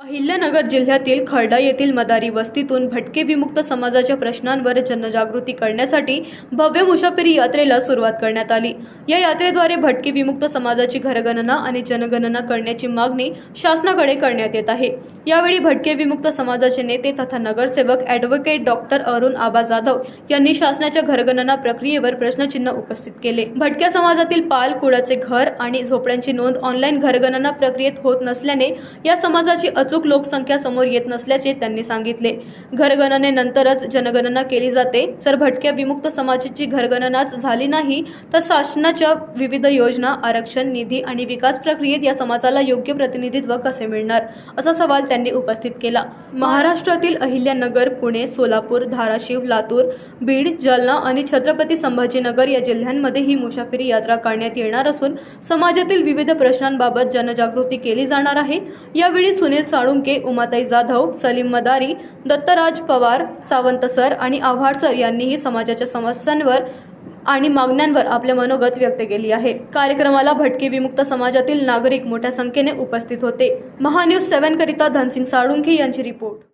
अहिल्यानगर जिल्ह्यातील खर्डा येथील मदारी वस्तीतून भटके विमुक्त समाजाच्या प्रश्नांवर जनजागृती करण्यासाठी भव्य मुसाफिरी यात्रेला सुरुवात करण्यात आली। या यात्रेद्वारे भटके विमुक्त समाजाची घरगणना आणि जनगणना करण्याची मागणी शासनाकडे करण्यात येत आहे। यावेळी भटके विमुक्त समाजाचे नेते तथा नगरसेवक ॲडव्होकेट डॉक्टर अरुण आबा जाधव यांनी शासनाच्या घरगणना प्रक्रियेवर प्रश्नचिन्ह उपस्थित केले। भटक्या समाजातील पाल, कुळाचे घर आणि झोपड्यांची नोंद ऑनलाईन घरगणना प्रक्रियेत होत नसल्याने या समाजाची अचूक लोकसंख्या समोर येत नसल्याचे त्यांनी सांगितले। घरगणनेनंतरच जनगणना केली जाते। जर भटक्या विमुक्त समाजाची घरगणनाच झाली नाही तर शासनाच्या विविध योजना, आरक्षण, निधी आणि विकास प्रक्रियेत या समाजाला योग्य प्रतिनिधित्व कसे मिळणार, असा सवाल त्यांनी उपस्थित केला। महाराष्ट्रातील अहिल्यानगर, पुणे, सोलापूर, धाराशिव, लातूर, बीड, जालना आणि छत्रपती संभाजीनगर या जिल्ह्यांमध्ये ही मुसाफिरी यात्रा करण्यात येणार असून समाजातील विविध प्रश्नांबाबत जनजागृती केली जाणार आहे। यावेळी सुनील साळुंके, उमाताई जाधव, सलीम मदारी, दत्तराज पवार, सावंत सर आणि आव्हाड सर यांनीही समाजाच्या समस्यांवर आणि मागण्यांवर आपले मनोगत व्यक्त केली आहे। कार्यक्रमाला भटके विमुक्त समाजातील नागरिक मोठ्या संख्येने उपस्थित होते। महान्यूज 7 करिता धनसिंग साळुंके यांची रिपोर्ट।